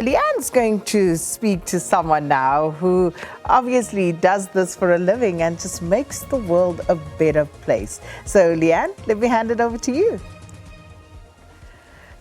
Leanne's going to speak to someone now who obviously does this for a living and just makes the world a better place. So Leanne, let me hand it over to you.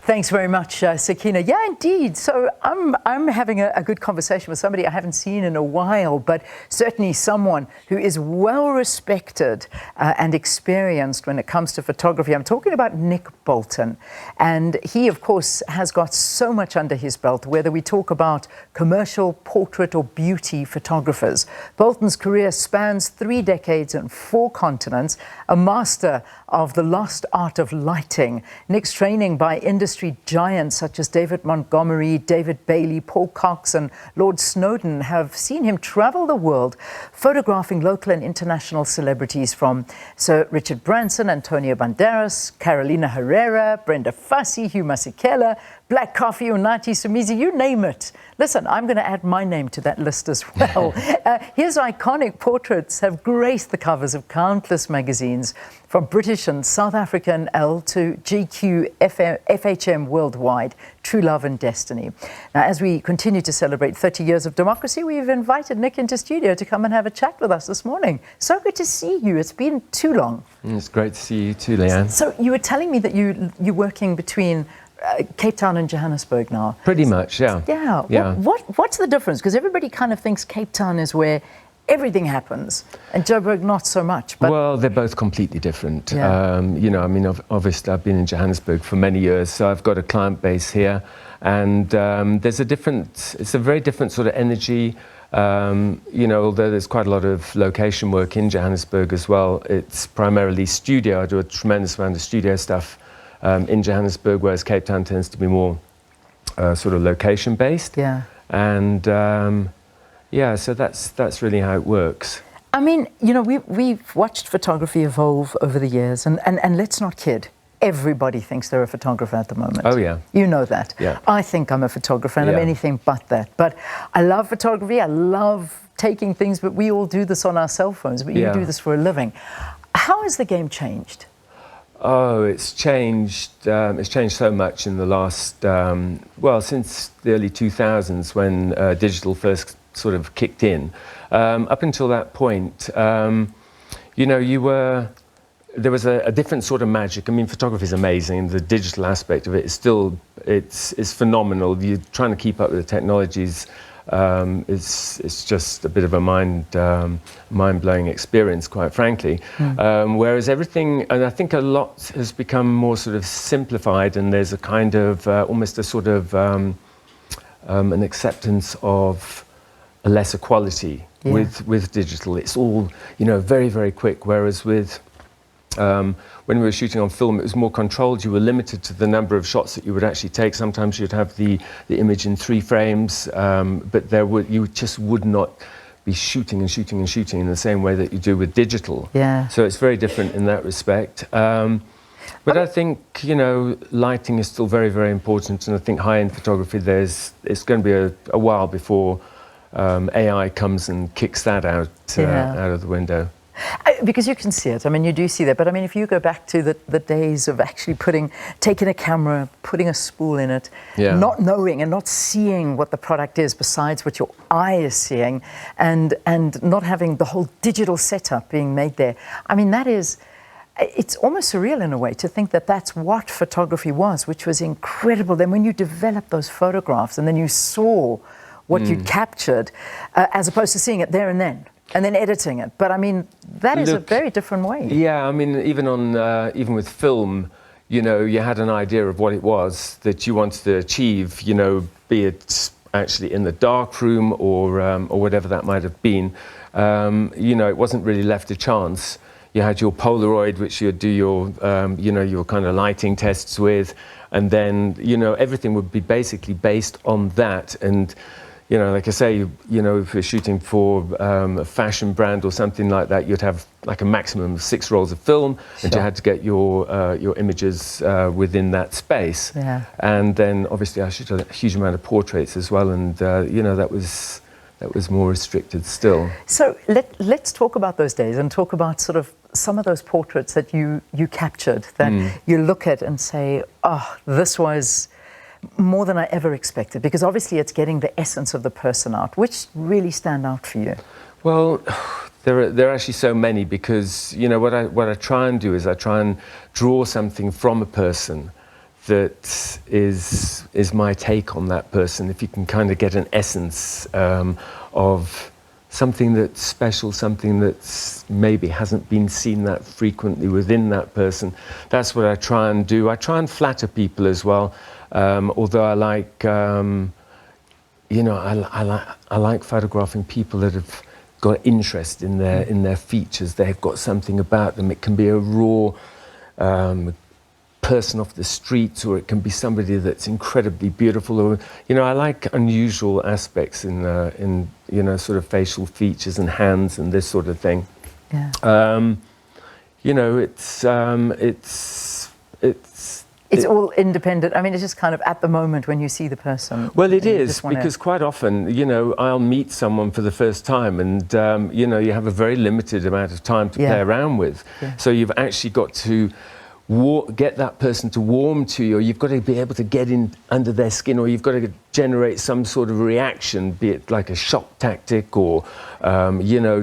Thanks very much, Sakina. Yeah, indeed. So I'm having a good conversation with somebody I haven't seen in a while, but certainly someone who is well respected and experienced when it comes to photography. I'm talking about Nick Boulton. And he, of course, has got so much under his belt, whether we talk about commercial, portrait or beauty photographers. Bolton's career spans 3 decades and 4 continents, a master of the lost art of lighting. Nick's training by industry giants such as David Montgomery, David Bailey, Paul Cox and Lord Snowden have seen him travel the world photographing local and international celebrities from Sir Richard Branson, Antonio Banderas, Carolina Herrera, Brenda Fassie, Hugh Masekela, Black Coffee, Unathi, Somizi, you name it. Listen, I'm going to add my name to that list as well. His iconic portraits have graced the covers of countless magazines, from British and South African Elle to GQ, FHM Worldwide, True Love and Destiny. Now, as we continue to celebrate 30 years of democracy, we've invited Nick into studio to come and have a chat with us this morning. So good to see you. It's been too long. It's great to see you too, Leanne. So you were telling me that you're working between Cape Town and Johannesburg now. Pretty much, yeah. Yeah. What's the difference? Because everybody kind of thinks Cape Town is where everything happens, and Joburg not so much. But well, they're both completely different. Yeah. Obviously, I've been in Johannesburg for many years, so I've got a client base here, and it's a very different sort of energy. Although there's quite a lot of location work in Johannesburg as well, it's primarily studio. I do a tremendous amount of studio stuff in Johannesburg, whereas Cape Town tends to be more sort of location based. Yeah. And so that's really how it works. I mean, we've watched photography evolve over the years, and let's not kid. Everybody thinks they're a photographer at the moment. Oh, yeah. You know that. Yeah. I think I'm a photographer, and I'm anything but that. But I love photography. I love taking things, but we all do this on our cell phones. But you do this for a living. How has the game changed? Oh, it's changed. It's changed so much in the last, since the early 2000s when digital first sort of kicked in. Up until that point, there was a different sort of magic. I mean, photography is amazing. The digital aspect of it is still, it's phenomenal. You're trying to keep up with the technologies. It's just a bit of a mind-blowing experience, quite frankly. Whereas everything, and I think a lot has become more sort of simplified, and there's a kind of almost a sort of an acceptance of a lesser quality with digital. It's all very, very quick. Whereas with when we were shooting on film, it was more controlled. You were limited to the number of shots that you would actually take. Sometimes you'd have the image in 3 frames, but you just would not be shooting and shooting and shooting in the same way that you do with digital. Yeah. So it's very different in that respect. But I think, lighting is still very, very important, and I think high-end photography, it's going to be a while before AI comes and kicks that out of the window. Because you can see it. I mean, you do see that. But I mean, if you go back to the days of actually taking a camera, putting a spool in it, not knowing and not seeing what the product is besides what your eye is seeing, and not having the whole digital setup being made there. I mean, it's almost surreal in a way to think that that's what photography was, which was incredible. Then when you developed those photographs and then you saw what you'd captured, as opposed to seeing it there and then editing it. But I mean, that is a very different way. Yeah, I mean, even with film, you had an idea of what it was that you wanted to achieve, be it actually in the dark room or whatever that might have been. It wasn't really left to chance. You had your Polaroid, which you'd do your kind of lighting tests with, and then, everything would be basically based on that. And like I say, if you're shooting for a fashion brand or something like that, you'd have like a maximum of 6 rolls of film, and you had to get your images within that space. Yeah. And then obviously I shot a huge amount of portraits as well, and that was more restricted still. So let's talk about those days and talk about sort of some of those portraits that you captured that you look at and say, oh, this was more than I ever expected? Because obviously it's getting the essence of the person out. Which really stand out for you? Well, there are actually so many, because what I try and do is I try and draw something from a person that is my take on that person. If you can kind of get an essence of something that's special, something that's maybe hasn't been seen that frequently within that person, that's what I try and do. I try and flatter people as well, although I like, I like photographing people that have got interest in their features. They've got something about them. It can be a raw person off the streets, or it can be somebody that's incredibly beautiful. Or I like unusual aspects in sort of facial features and hands and this sort of thing. Yeah. It's all independent. I mean, it's just kind of at the moment when you see the person. Well, it is, because quite often, I'll meet someone for the first time, and you have a very limited amount of time to play around with. Yeah. So you've actually got to get that person to warm to you, or you've got to be able to get in under their skin, or you've got to generate some sort of reaction, be it like a shock tactic, or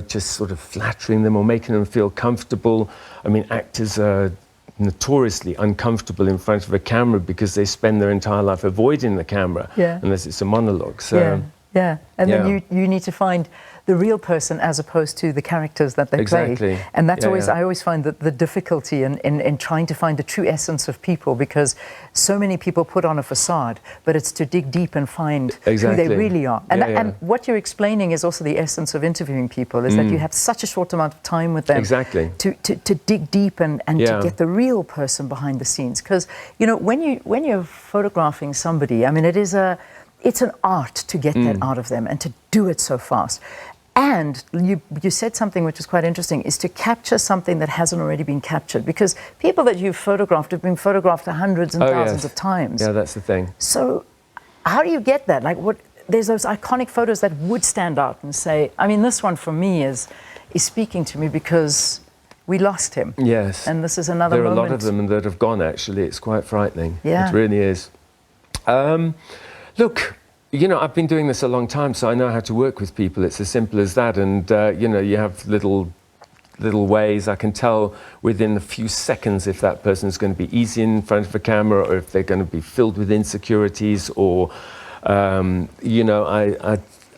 just sort of flattering them or making them feel comfortable. I mean, actors are notoriously uncomfortable in front of a camera because they spend their entire life avoiding the camera, unless it's a monologue. So and then you need to find the real person as opposed to the characters that they play. And that's I always find that the difficulty in trying to find the true essence of people, because so many people put on a facade, but it's to dig deep and find who they really are. And, and what you're explaining is also the essence of interviewing people, is that you have such a short amount of time with them to dig deep and to get the real person behind the scenes. Because when you're photographing somebody, I mean, it's an art to get that out of them and to do it so fast. And you said something which is quite interesting, is to capture something that hasn't already been captured. Because people that you've photographed have been photographed hundreds and thousands of times. Yeah, that's the thing. So how do you get that? Like, there's those iconic photos that would stand out and say, I mean, this one for me is speaking to me because we lost him. Yes. And this is another moment. There are a lot of them that have gone, actually. It's quite frightening. Yeah. It really is. Look, I've been doing this a long time, so I know how to work with people. It's as simple as that. And, you have little ways. I can tell within a few seconds if that person's going to be easy in front of a camera, or if they're going to be filled with insecurities, or,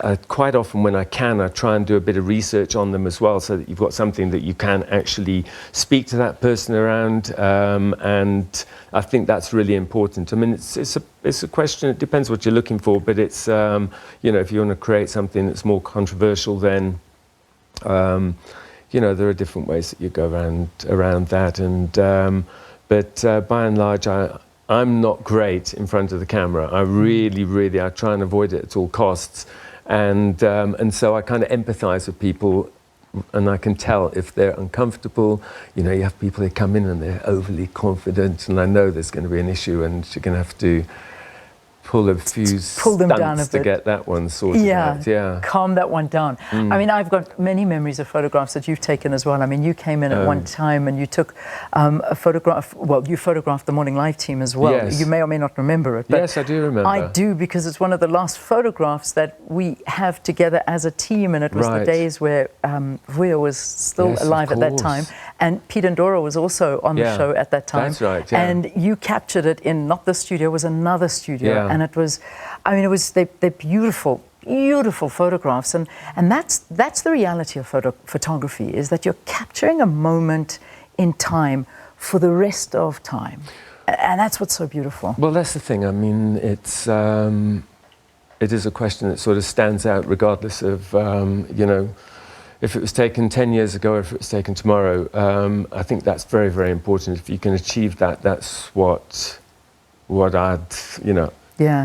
I quite often, when I can, I try and do a bit of research on them as well, so that you've got something that you can actually speak to that person around, and I think that's really important. I mean, it's a question. It depends what you're looking for, but it's if you want to create something that's more controversial, then there are different ways that you go around that, and but by and large, I'm not great in front of the camera. I try and avoid it at all costs. And so I kind of empathize with people, and I can tell if they're uncomfortable. You have people that come in and they're overly confident, and I know there's going to be an issue, and you're going to have to pull them down a bit to get that one sorted out. Yeah, calm that one down. I mean, I've got many memories of photographs that you've taken as well. I mean, you came in at one time and you took a photograph. Well, you photographed the Morning Live team as well. Yes. You may or may not remember it. But yes, I do remember. I do, because it's one of the last photographs that we have together as a team, and it was the days where Vuyo was still alive at that time, and Pete and Dora was also on the show at that time. That's right. Yeah. And you captured it in not this studio, it was another studio. Yeah. And it was, they're beautiful, beautiful photographs, and that's the reality of photography, is that you're capturing a moment in time for the rest of time, and that's what's so beautiful. Well, that's the thing. I mean, it is a question that sort of stands out regardless of if it was taken 10 years ago or if it was taken tomorrow. I think that's very, very important. If you can achieve that, that's what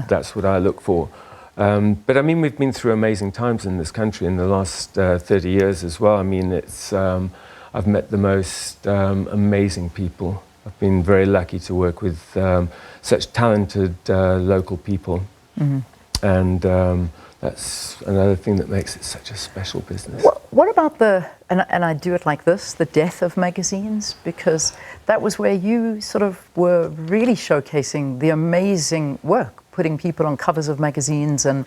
that's what I look for. But I mean, we've been through amazing times in this country in the last 30 years as well. I mean, I've met the most amazing people. I've been very lucky to work with such talented local people. And that's another thing that makes it such a special business. What about and I do it like this, the death of magazines? Because that was where you sort of were really showcasing the amazing work putting people on covers of magazines and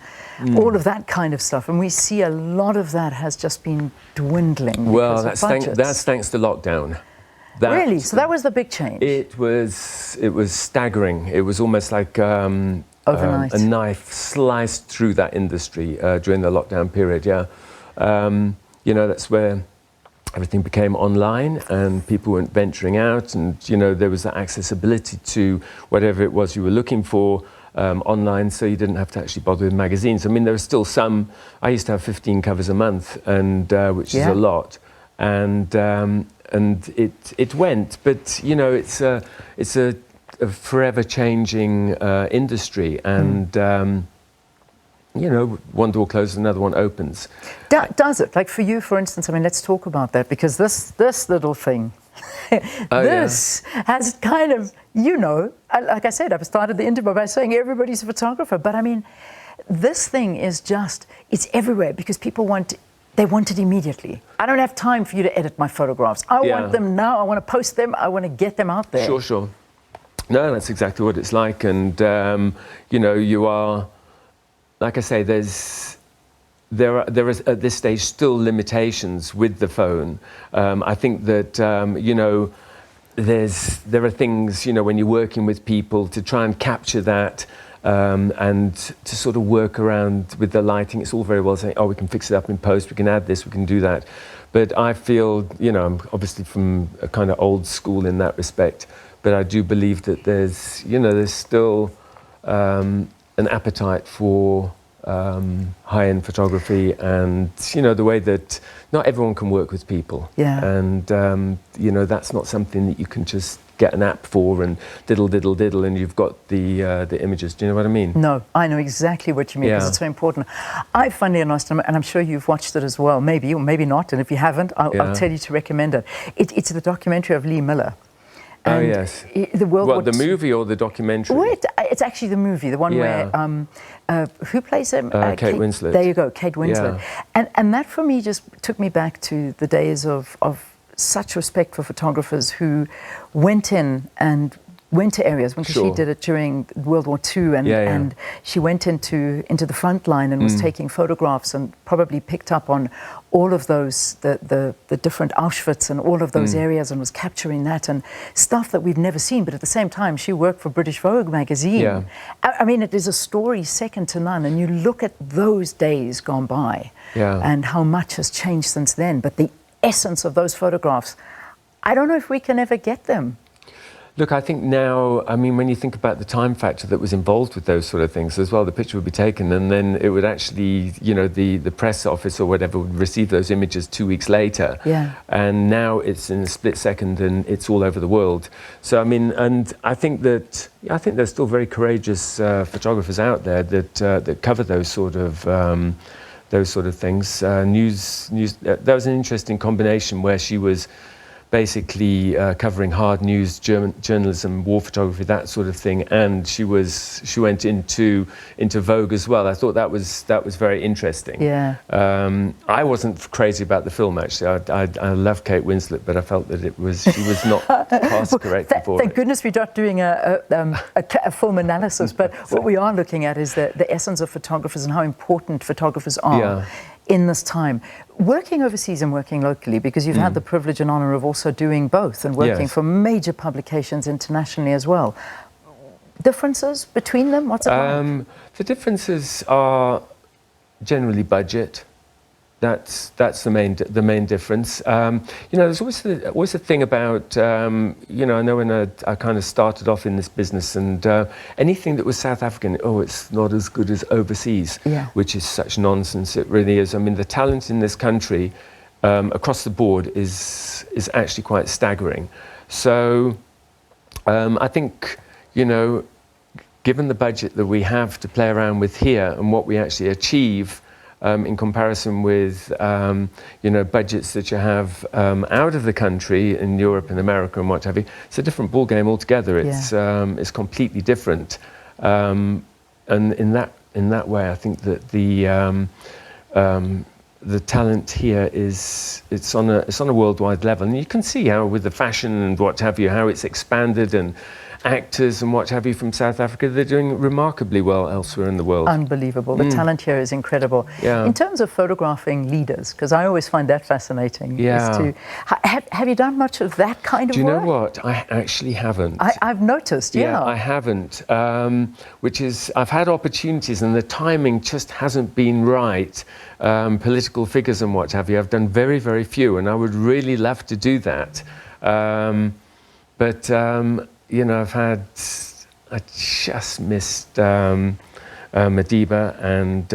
all of that kind of stuff. And we see a lot of that has just been dwindling. Well, because that's thanks to lockdown. Really? So that was the big change? It was staggering. It was almost like overnight. A knife sliced through that industry during the lockdown period, yeah. You know, that's where everything became online and people weren't venturing out, and, you know, there was that accessibility to whatever it was you were looking for online, so you didn't have to actually bother with magazines. I mean, there are still some. I used to have 15 covers a month, and which is a lot. And it went, but you know, it's a forever changing industry, and you know, one door closes, another one opens. Does it? Like for you, for instance, I mean, let's talk about that, because this little thing, has kind of, you know, like I said, I've started the interview by saying everybody's a photographer, but I mean, this thing is just, it's everywhere because people want it immediately. I don't have time for you to edit my photographs. I want them now. I want to post them. I want to get them out there. Sure. No, that's exactly what it's like. And, you know, you are, like I say, there is at this stage still limitations with the phone. I think that, you know, there are things, you know, when you're working with people to try and capture that, and to sort of work around with the lighting. It's all very well saying, oh, we can fix it up in post, we can add this, we can do that. But I feel, you know, I'm obviously from a kind of old school in that respect, but I do believe that there's still an appetite for high-end photography, and, you know, the way that not everyone can work with people. Yeah. And, you know, that's not something that you can just get an app for and diddle and you've got the images. Do you know what I mean? No, I know exactly what you mean, because it's so important. I, funnily enough, and I'm sure you've watched it as well, maybe or maybe not, and if you haven't, I'll tell you to recommend it. It's the documentary of Lee Miller. And oh, yes. The the movie or the documentary? Wait, it's actually the movie, the one where, who plays him? Kate Winslet. There you go, Kate Winslet. Yeah. And that for me just took me back to the days of such respect for photographers who went in and went to areas, because she did it during World War II, and she went into the front line and was taking photographs and probably picked up on all of those, the different Auschwitz and all of those areas, and was capturing that and stuff that we've never seen. But at the same time, she worked for British Vogue magazine. Yeah. I mean, it is a story second to none, and you look at those days gone by and how much has changed since then. But the essence of those photographs, I don't know if we can ever get them. Look, I think now, I mean, when you think about the time factor that was involved with those sort of things as well, the picture would be taken and then it would actually, you know, the press office or whatever would receive those images 2 weeks later. Yeah. And now it's in a split second and it's all over the world. So, I mean, and I think there's still very courageous photographers out there that cover those sort of things. News. That was an interesting combination where she was basically covering hard news, journalism, war photography, that sort of thing, and she went into Vogue as well. I thought that was very interesting. Yeah. I wasn't crazy about the film actually. I love Kate Winslet, but I felt that she was not cast correctly for it. Thank goodness we're not doing a film analysis, but what we are looking at is the essence of photographers and how important photographers are in this time. Working overseas and working locally, because you've had the privilege and honour of also doing both and working for major publications internationally as well. Differences between them? What's it like? The differences are generally budget. That's the main difference. You know, there's always a thing about, you know, I know when I kind of started off in this business, and anything that was South African, it's not as good as overseas, which is such nonsense. It really is. I mean, the talent in this country across the board is actually quite staggering. So I think, you know, given the budget that we have to play around with here and what we actually achieve, in comparison with, you know, budgets that you have out of the country in Europe and America and what have you, it's a different ballgame altogether. It's completely different, and in that way, I think that the talent here it's on a worldwide level, and you can see how with the fashion and what have you, how it's expanded and actors and what have you from South Africa. They're doing remarkably well elsewhere in the world. Unbelievable. The talent here is incredible. Yeah. In terms of photographing leaders, because I always find that fascinating. Yeah. Have you done much of that kind of work? Do you know what? I actually haven't. I've noticed, yeah. I haven't, which is, I've had opportunities and the timing just hasn't been right. Political figures and what have you. I've done very, very few, and I would really love to do that. But you know, I just missed Madiba, and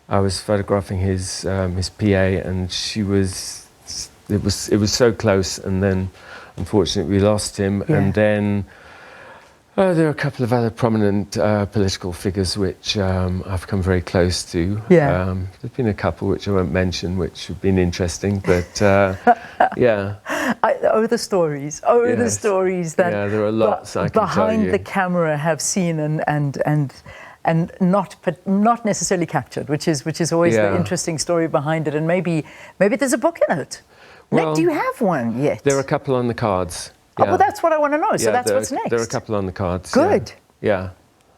I was photographing his PA, and it was so close, and then unfortunately we lost him, and then there are a couple of other prominent political figures which I've come very close to. Yeah. There's been a couple which I won't mention, which have been interesting, but yeah. The stories. The stories that there are lots I can behind tell you. the camera have seen and not necessarily captured, which is always the interesting story behind it. And maybe there's a book in it. Well, Nick, do you have one yet? There are a couple on the cards. Oh, well, that's what I want to know. So that's what's next. There are a couple on the cards. Good. Yeah.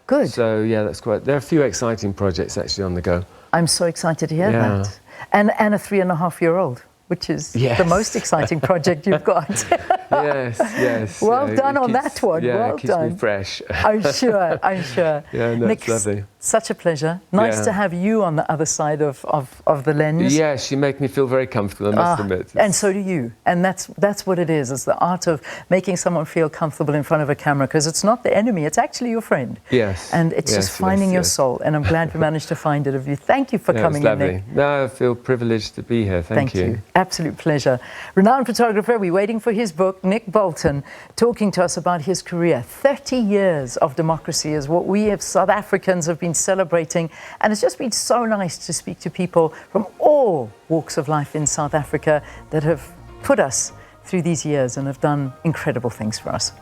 Good. So yeah, that's quite. There are a few exciting projects actually on the go. I'm so excited to hear that. And a 3.5-year-old, which is the most exciting project you've got. Yes. Well done on that one. Yeah, well it keeps done. me fresh. I'm sure. Yeah, no, Nick, it's lovely. Such a pleasure. Nice to have you on the other side of the lens. Yes, you make me feel very comfortable, I must admit. And so do you. And that's what it is. It's the art of making someone feel comfortable in front of a camera, because it's not the enemy, it's actually your friend. Yes. And it's just finding your soul. And I'm glad we managed to find it of you. Thank you for coming in, Nick. No, I feel privileged to be here. Thank you. Absolute pleasure. Renowned photographer, we're waiting for his book, Nick Boulton, talking to us about his career. 30 years of democracy is what we as South Africans have been celebrating. And it's just been so nice to speak to people from all walks of life in South Africa that have put us through these years and have done incredible things for us.